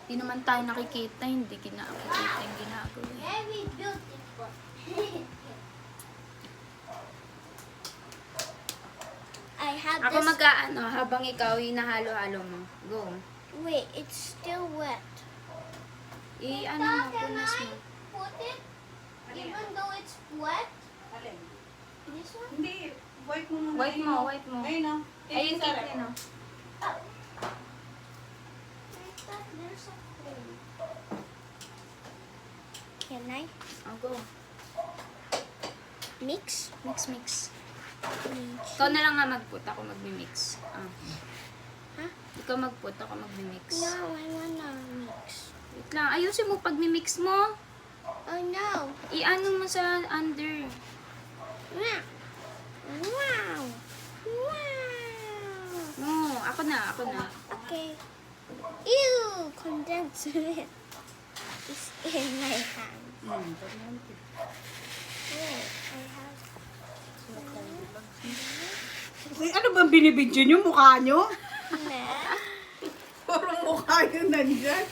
Hindi naman tayo nakikita, hindi nakikita yung ginagawa. Very beautiful. I have Ako this. mag-aano habang ikaw hinahalo-halo mo. Go. Wait, it's still wet. I-ano mo, Can punas I mo. put it even though it's wet? Alin? This one? Hindi. Wipe mo muna. Wipe mo, wipe mo. Ayun o. Ayun, cake yun, oh. I thought there's a hole. Can I Oh, go. mix? Mix, mix. Ikaw na lang nga mag-put, ako mag-mix. Ah. Huh? Ikaw mag-put, ako mag-mix. No, I wanna mix. Wait lang, ayusin mo pag-mix mo. Oh no. I-ano mo sa under. Wow. Wow. Wow. No, ako na. Okay. Ew, condensed milk is in my hand. Wait, I have. Ano bang binibidyo nyo? Mukha nyo? Nah. Puro mukha yun nandyan.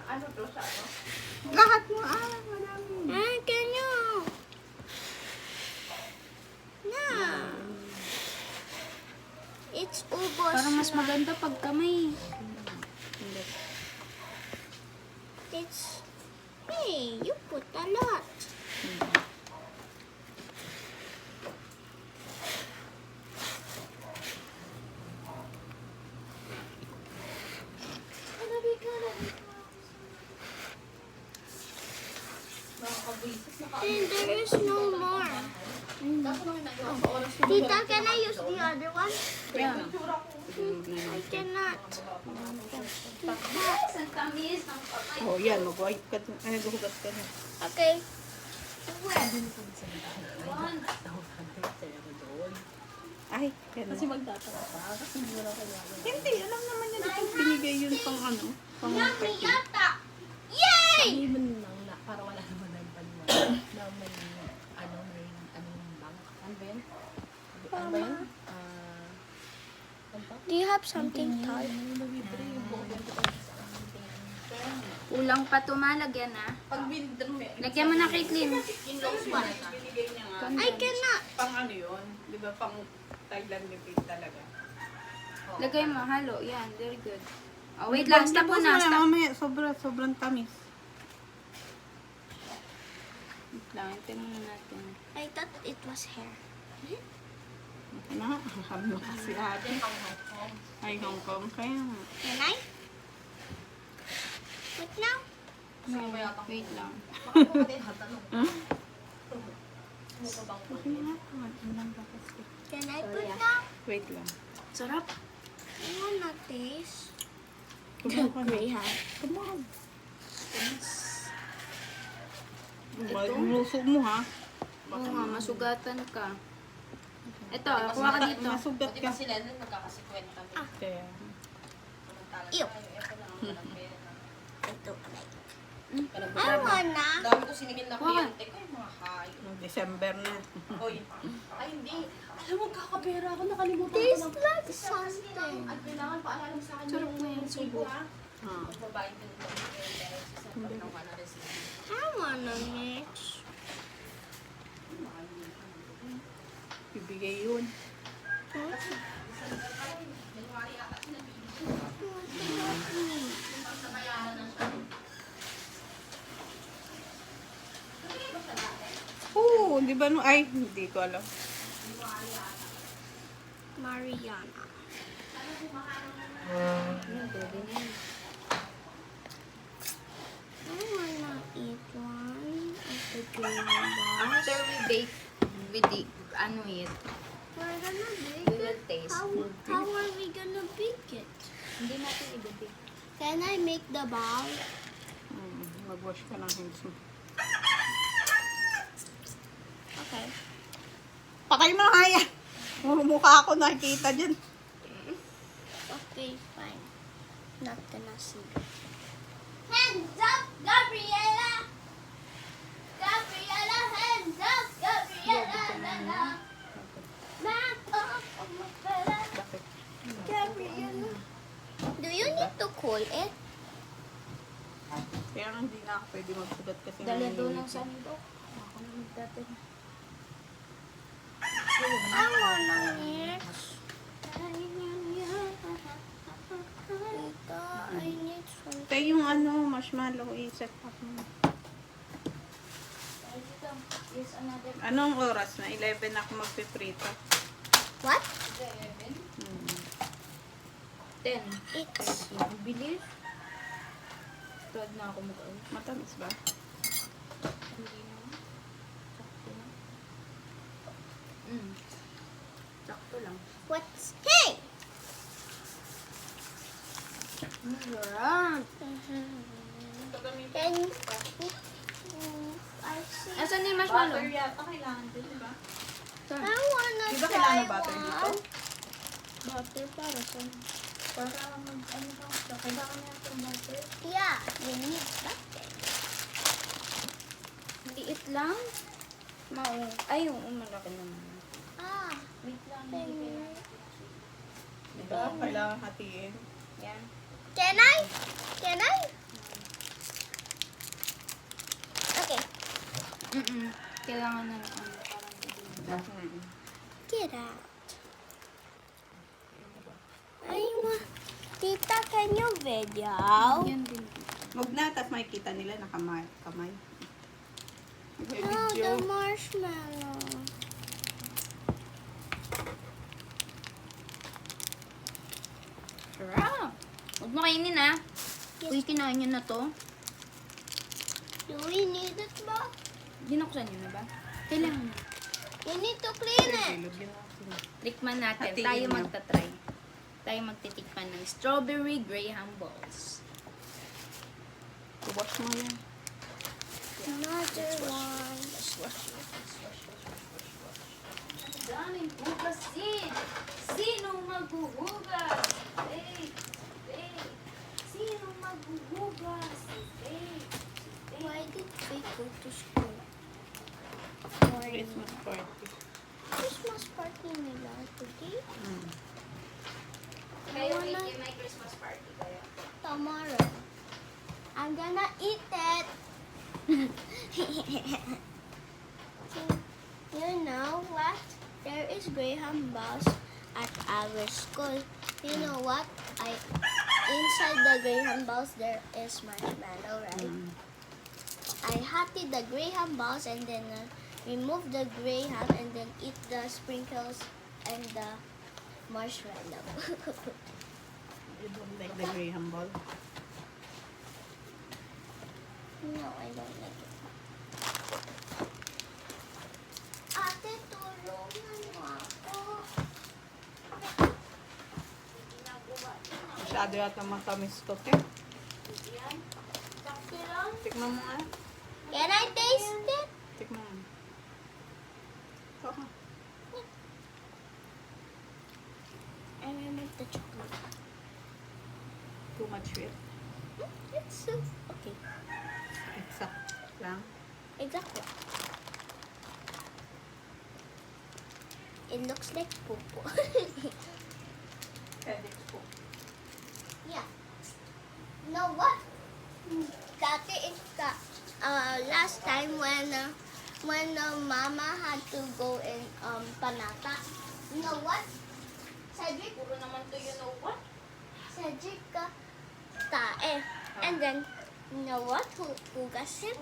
Ano to sa ano? Lahat mo. Madami. Ah, can you? No. It's ubos. Parang mas maganda pag kamay. It's. Hey, you put a lot. And there is no more. Tita, can I use the other one? Yeah. I cannot. Oh, yan. Mag-wipe ka. Ay, naghugas ka na. Okay. Ay, yan. Kasi magtataka pa. Hindi, alam naman niya dito binigay yun pang ano. Pang Yummy yata! Yay! Sabihin lang na para wala naman nagpaniwala na may ano yung bank. Ano ba yun? Ano ba yun? Do you have something tight? Kulang pa tumalagyan ah. Pag withdraw mo Lagyan mo na kay Clean. binigay niya nga. I cannot. Pang ano yun? Di ba pang Thailand living talaga? Lagay mo, halo. Yan, very good. Oh, wait lang, stop mo na. Stop. Mamaya, sobrang tamis. Wait lang, hintayin muna natin. I thought it was hair. Na, ano kasi ate. Ay, Hong Kong. Kaya nga. Can I? What now? Wait lang. Okay na. Ilang ba kasi? Can I put now? Wait lang. Sarap. I wanna taste. Kumain ka na. Graham. Kumain. Luso mo ha. Oo nga, masugatan ka. Ito, kuha ka dito. Masugat Di ka. ba sila nun magkakasikwenta? Kaya. Ew. I don't like. I Ay, wanna. dami ko siningin na Kuha. kliyente ko yung mga hayo. December na. Oy. Ay, hindi. Alam mo, kakapera ako. Nakalimutan ko Tastes ng... like something. At kailangan paalala mo sa akin Sarap na yung subo. subo. Ah. Magbabayad din ko ng December ng 160. I wanna mix. Bibigay yun. Oo, di ba no? Ay, hindi ko alam. Mariana. I wanna eat one of the green bars. After we bake, ano it, We're gonna bake we will it. taste. How are we gonna bake it? Hindi natin i-bake. Can I make the ball? Mag-wash ka ng hands mo. Okay. Patay mo na kaya. Mukha ako nakikita dyan. Okay, fine. Not gonna see. Hands up, Gabriela! Gabriela, hands up, Gabriela! Back up on my Do you need to cool it? Kaya nga hindi na ako pwede magsulat kasi Dali doon nanginginig. ng sandok. Ako na magdating. I wanna mix. Tita, I need some. Kaya yung ano, marshmallow, i-set up mo. Ay, dito. Yes, another. Anong oras na? 11 ako magpiprito. What? 11. Hmm. 10. It's Ang bilis. Tuwad na ako mag-out. Matamis ba? Hindi na. Sakto na. Sakto lang. what's hey? Masarap. Can I see? Asan yung marshmallow? Butter yata kailangan din, di ba? Saan? I wanna Di ba try kailangan butter dito? one. Butter para saan? Para mag ano ka? Kailangan niya itong butter. Yeah, you need butter. Liit lang. Ay, yung malaki naman. Ah, Wait lang. then, Di ba? Kailangan hatiin. Yan. can I? Can I? Okay, Kailangan na parang Hmm. get out. Tita, can you video? yan din. Huwag na, tapos makikita nila na kamay. No, Video. the marshmallow. Sarap. Huwag mo kainin ah. Yes. Uy, kinain niyo na to. Do we need it ba? Ginuksan niyo na ba? Kailangan na. You need to clean it. Ilog yun natin. Tikman natin. Hatiin Tayo niyo. magta-try. Tayo magtitikman ng strawberry graham balls. Wash mo yan. Another one. Daming hugasin! Sinong maghuhugas? Hey! Hey! Sinong maghuhugas? Hey! Why did we go to school? Christmas party. Christmas party nila today? Hmm. Kayo I wanna- may Christmas party kayo. Tomorrow. I'm gonna eat it. You know what? There is Graham balls at our school. You know what? Inside the Graham balls there is marshmallow, right? Hmm. I hatted the Graham balls and then remove the Graham and then eat the sprinkles and the marshmallow. You don't like the Graham ball? No, I don't like it. Ate, tulungan mo ako. Masyado yata matamis to, te. Sakto lang. Tikman mo nga. Can I taste it? Tikman mo. Okay. I remember the chocolate. Too much sweet. It's so okay. Exact lang. Exactly. It looks like popo. Headache po. Yeah. Know what? Dati last time when Mama had to go in Panata. You know what? Cedric, Puro naman to you know what? Cedric tae. And then, you know what? Hugas him?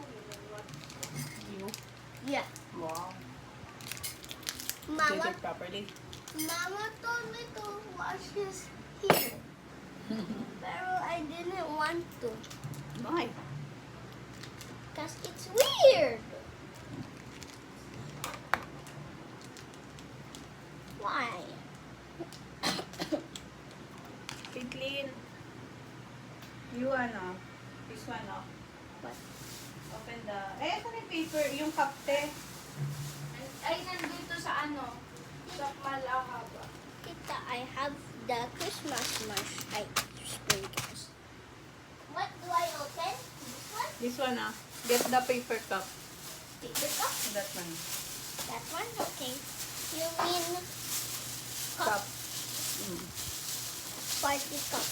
You? Yeah. Wow. Mama, Did it properly? Mama told me to wash his hair. Pero I didn't want to. Why? Because it's weird. Why? Caitlin. You ano? This one, oh. What? Open the... Eh, saan yung paper? Yung kapte. Ay, nandito sa ano? Sa Malahaba. Kita, I have the Christmas sprinkles. What do I open? This one? This one, ah. Get the paper cup. Paper cup? That one. That one? Okay. You mean Cup. cup? Mm. Party cup.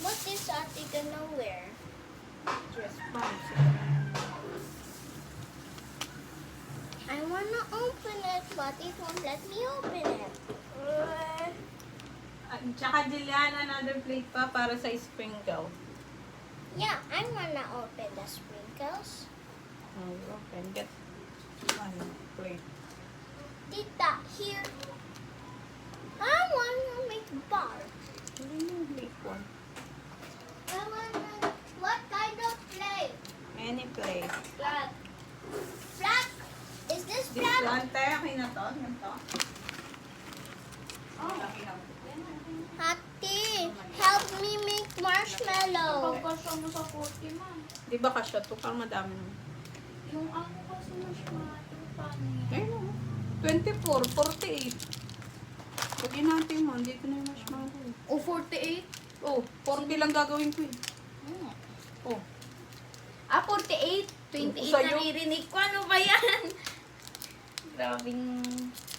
What is Ate gonna wear? Dress pants. I wanna open it, but it won't let me open it. At tsaka Jillian, another plate pa para sa sprinkle. Yeah, I wanna open the sprinkles. Open. Get one plate. Tita, here. I wanna make bar. Hindi mo plate one. I wanna. What kind of plate? Any plate. Flat. Flat? Is this This flat? one, tayo. Okay na to. Yan to. Oh, okay na. Ate, help me make marshmallow. Pagkasya mo sa 40 man. Di ba kasya to? Parang madami naman. Yung ano kasi marshmallow, paano yan? Ayun o. 24, 48. Pagin natin mo, dito na yung marshmallow. O, 48? Oh, 40 lang gagawin ko eh. Oh. Ah, 48? 28 Sa'yo? naririnig ko. Ano ba yan? Grabing...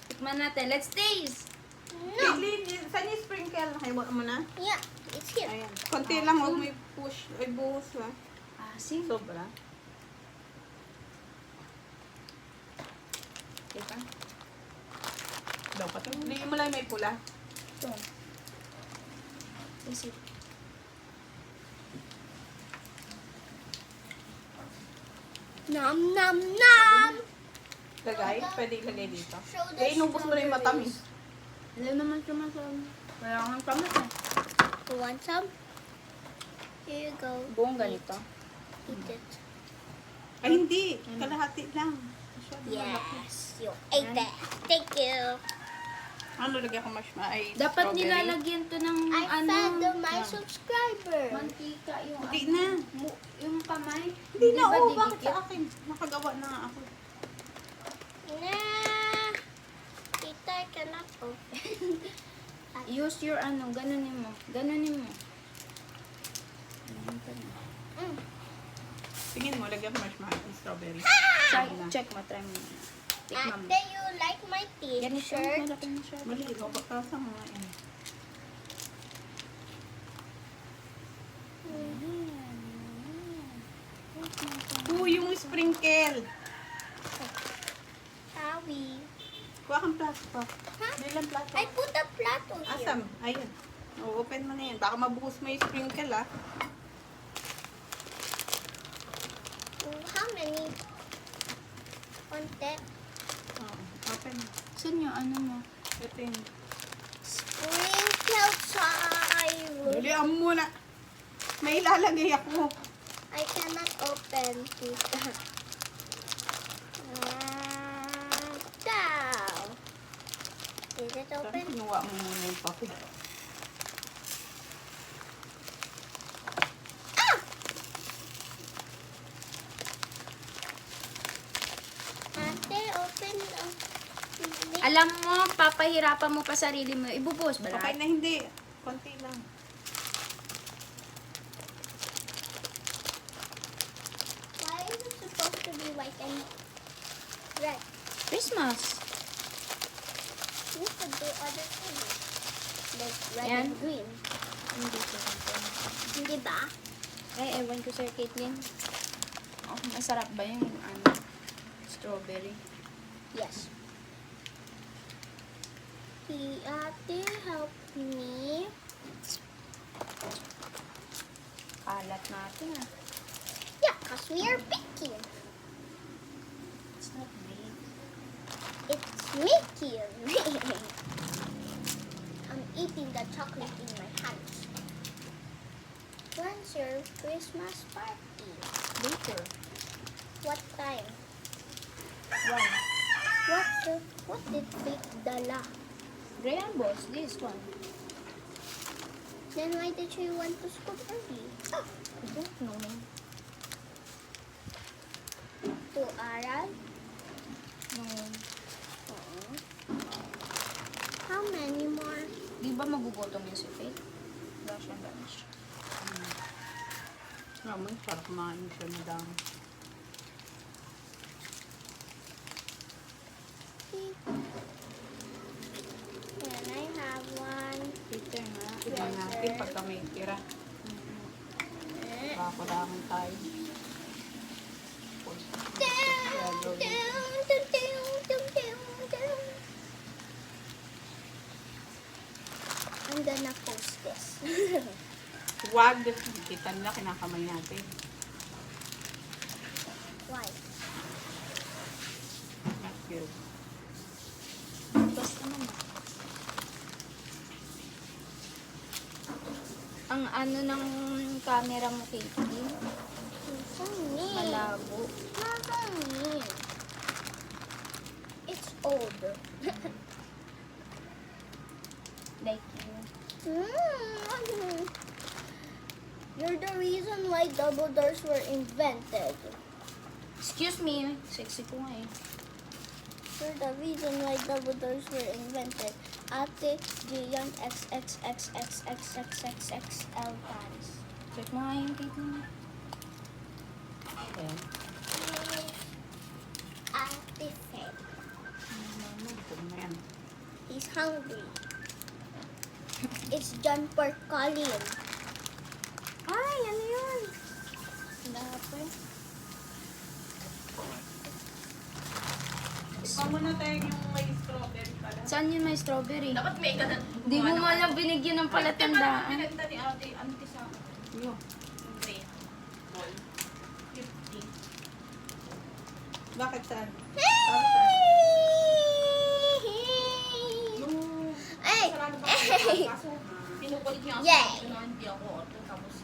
Tikman natin. Let's taste! No. Caitlin, saan yung sprinkle? Haywag mo na. Yeah, it's here. Ayan. Konti lang, huwag may push. Ay, buhos lang. Asin. Sobra. Diba? Dapat. Hindi mo lang may pula. Ito. Is it? Nom nom nom. Lagay? Pwede ilagay dito. Show the Eh, inubos mo na yung matamis. Alam naman sumasama. Kaya kang tamis eh. You want some? Here you go. Buong ganito. Eat it. Ay, hindi. Kalahati lang. Masyado malaki. Yes, you ate it. Thank you. Ano, lagyan ko marshmallow? Ay, Dapat strawberry. nilalagyan to ng I ano. fed my subscriber. Mantika yung Hindi ano, na. yung kamay. Hindi na, ba oh, bakit didikit? sa akin? Nakagawa na nga ako. Nah. Tita, I cannot open. Use your ano, ganunin mo. Ganunin mo. Mm. Tingin mo, lagyan ko marshmallow, strawberry. Check mo, try mo. Tikman mo. Ate, you like my Ganito, t-shirt? malaki na siya. Mali, kapagkasa mga yan. Yung sprinkle. Sorry. Kuha kang plato. Bilang plato. I put a plato here. Asam? Ayun. O, open mo na yan. Baka mabuhos mo yung sprinkle, ah. How many? Konti. Oo, open. Saan yung ano mo? Ito yun. Sprinkle time. Dalihan mo na. May ilalagay ako. I cannot open, tita. Down. Is it Saan open? kinuha mo muna yung papel? Ate, open. Alam mo, papahirapan mo pa sarili mo. Ibubuhos ba Okay lahat? na hindi. Konti lang. Why is it supposed to be white and red? Christmas. You could do other things. Like red Yan. and green. Hindi ko. Hindi ba? Ay, ewan ko, Sir Caitlin. Oh, masarap ba yung ano, strawberry? Yes. Ate, help me. Kalat natin ah. Yeah, because we are baking. It's not made. It's making. I'm eating the chocolate in my hands. When's your Christmas party? Later. What time? One. What did Faith dala? Graham balls, this one. Then why did you want to school early? I don't know. To aral? No. How many more? Di ba magugutom yun si Faith? Lunch and lunch. Naman, sarap kumain siya, madami. pagka may tira. Pakulangan tayo. I'm gonna post this. Wag. Kita nila, kinakamay natin. Why? Not good. Basta naman. Ang ano ng camera mo, Katie? So mean. Malabo. Not so mean. It's old. Like you. You're the reason why double doors were invented. Excuse me. Sexy ko nga eh. You're the reason why double doors were invented. Ate Gian XXXXXXXXL times. Check mo nga yung Katie mo. Ayan. Ate said Ito na yan. he's hungry. It's John Pork Colin. Ay, ano yun? Dapat. Ikaw muna tayo yung may strawberry pala. Saan yun may strawberry? Dapat may ganun. Di mo man lang binigyan ng palatandaan. Pinagda ni ate, auntie sa akin. Yo. Yung Ball. 50. Bakit saan? Nung Hey! sarado pa ako, kaso pinukulit niya ako. Yay! Hindi ako orto, tapos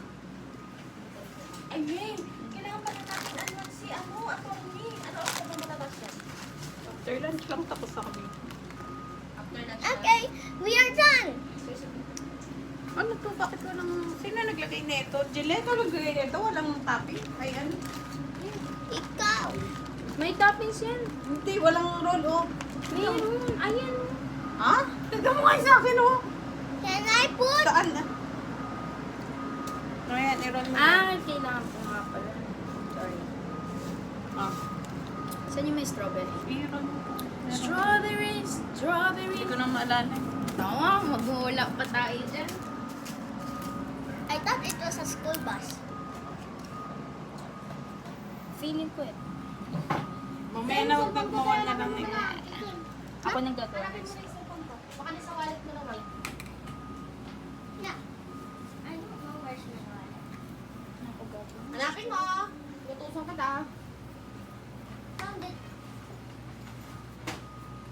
ay, May! Kailangan pa na natin ano si attorney. Ano ako ba matatas yan? After lunch lang tapos ako dito. After lunch. Okay, we are done. Ano to? Bakit walang... Sino naglagay nito? Gillette o naglagay nito? Walang topping? Ay ano? Ikaw. May toppings yan. Hindi, walang roll oh. Meron. Ayan. Ha? Tignan mo nga sa akin oh. Can I put? Saan na? Ayan, i-roll mo. Kailangan ko nga pala. Sorry. Ah. Saan yung may strawberry? I-roll mo. Strawberry, strawberry. Hindi ko na maalala. Tama, mag-uulap pa tayo dyan. I thought it was a school bus. Feeling ko eh. Mamaya na huwag magmawan na lang eh. Ako nagdagawa. Baka nasa wallet mo na, White. Yeah. I don't know where's my wallet. Ako gagawin. Hanapin mo! Tutusan ka ta. Found it.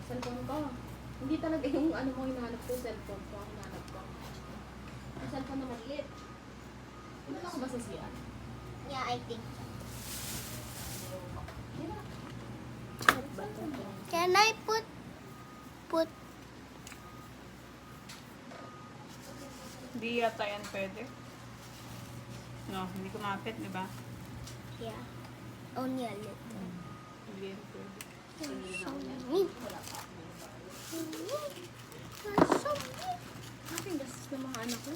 Cellphone ko. Hindi talaga yung ano mo hinahanap ko, cellphone ko. Hinahanap ko. Yung cellphone na maliit. Ano lang ako ba sa CR? Yeah, I think so. Can I put Hindi yata yan pwede. No, hindi kumapit, di ba? yeah, only a little. Hindi yan pwede. You're so mean. You're so mean. Aking gastos ng mga anak ko.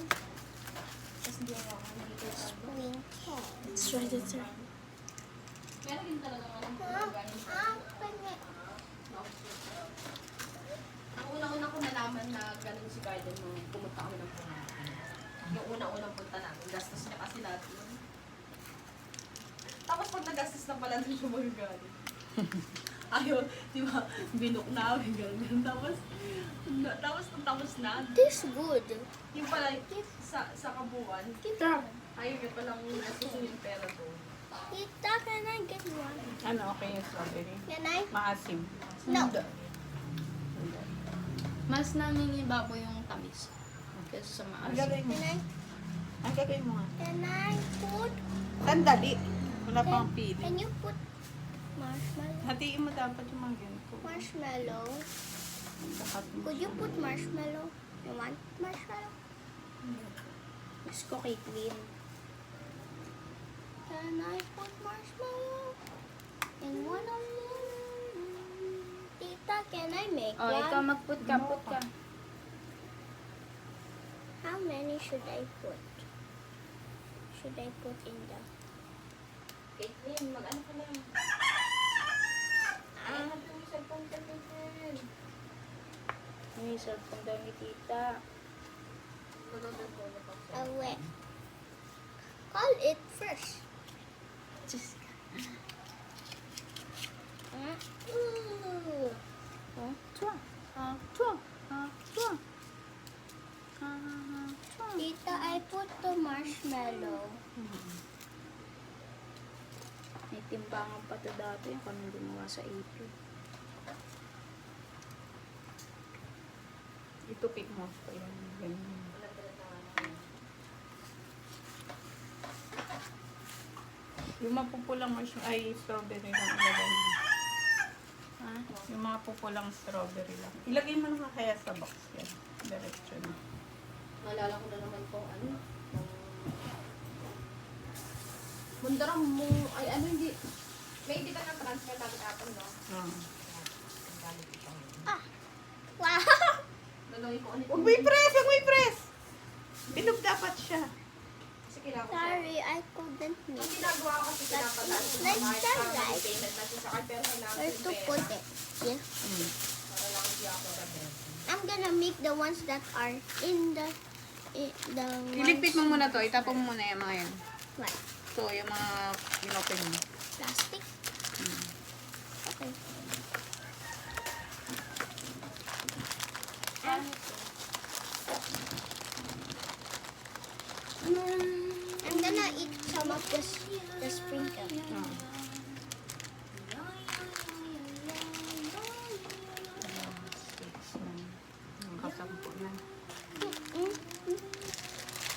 Tapos hindi ako nandito sa Wing cat. Let's try this sir. Meron din talaga alam ko Ah, na galing sa ah, pwede. Ang unang-unang ko nalaman na ganun si Garden nung pumunta kami ng pumunta. Yung unang-unang punta namin, gastos niya kasi lahat yun. Tapos pag nagastos na pala doon siya magagaling. Ayaw, di ba, binok namin, gano'n. Tapos na, This good. yung pala, sa kabuuan, Kita. ayaw niya palang nasusunod yung pera doon. Tita, can I get one? Ano, okay yung strawberry? Can I? Maasim. No. Mas nangingibabaw yung tamis. Kasi sa Ang maasim. gagawin mo. Can I? Ang gagawin mo nga. Can I put? Sandali. Wala pang pili. Can you put marshmallow? Hatiin mo dapat yung mga ganito. Marshmallow. Dapat mo. Could you put marshmallow? You want marshmallow? Gusto ko kay Queen. Can I put marshmallow in one of them? Tita, can I make Oh, ikaw one? mag-put ka, put ka. How many should I put? Should I put in the? Caitlyn, mag-ano ka lang. Ah, ito yung cellphone ka, Caitlyn. May cellphone daw ni tita. Away. Call it first. Just, Ooh. chua. Chua. Chua. Chua. Tita, I put the marshmallow. May timbangan pa to dati yung kung gumawa sa apron. Ito pick mo pa yan. Ganyan. Yung mapupulang ay strawberry lang ilagay mo. Ha? Yung mga pupulang strawberry lang. Ilagay mo na kaya sa box yan. Diretso na. Naalala ko na naman kung ano. Mundarang mo, ay ano hindi. May hindi ka ng transfer dapat apon, no? Wow. Naloy ko ulit. Huwag mo i-press! Huwag mo i-press! Bilog dapat siya. Kasi kailangan ko. Sorry, I couldn't Ang make. ginagawa ko kasi pinapadaan ko sa Let's mga try may right. payment na siya sa card pero kailangan Where ko to yung put pera. it? Yeah. Para lang hindi ako rebel. I'm gonna make the ones that are in the Ilipit mo muna to. Itapon mo muna yung mga yan. What? So, yung mga inopen mo. Plastic? Okay. I'm gonna eat some of the sprinkle. Kasampo na.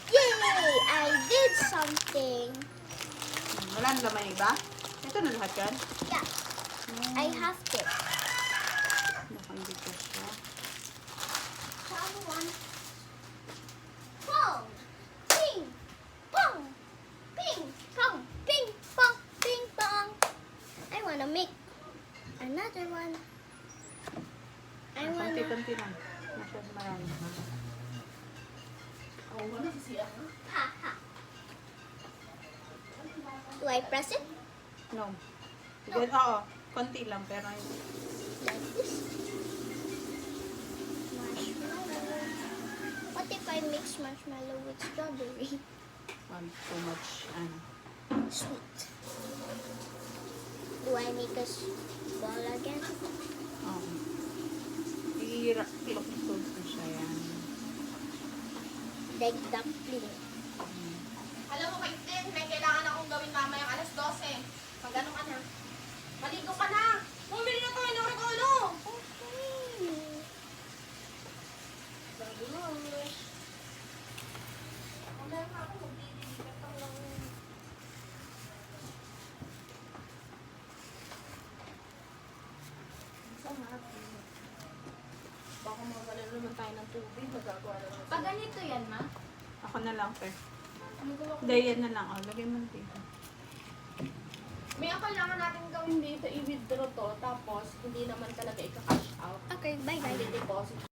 Yay! I did something. Wala na laman iba? Ito na lahat yan? Yeah. I have to. Baka hindi ko siya. Someone. Pong! Ping! Pong! Ping! Pong! Ping! Pong! Ping! Pong! I wanna make another one. I wanna... Konti-konti lang. Masyado marami. Ako wala sa siya. Ha! Ha! Do I press it? No. Then, oo. Konti lang. Pero Like this? Marshmallow. What if I mix marshmallow with strawberry? too much, ano. Sweet. Do I make a ball again? Oo. I-close ko siya yan. Like dumpling. Alam mo, Kaitin, may kailangan akong gawin mamayang alas 12. Pag ano ka na. Maligo ka na. Bumili na tayo ng regalo. Okay. Bagus. Wala na ako, magbibigay ka lang. Sarap. Baka mawala naman tayo ng tubig. Magagawa na naman. Pag ganito yan, ma? Ako na lang, per. Ano ko lang? Hindi, yan na lang. Oh, lagay mo na dito. May ang kailangan natin gawin dito, i-withdraw to, tapos hindi naman talaga i-cash out. Okay, bye Ay, bye. deposit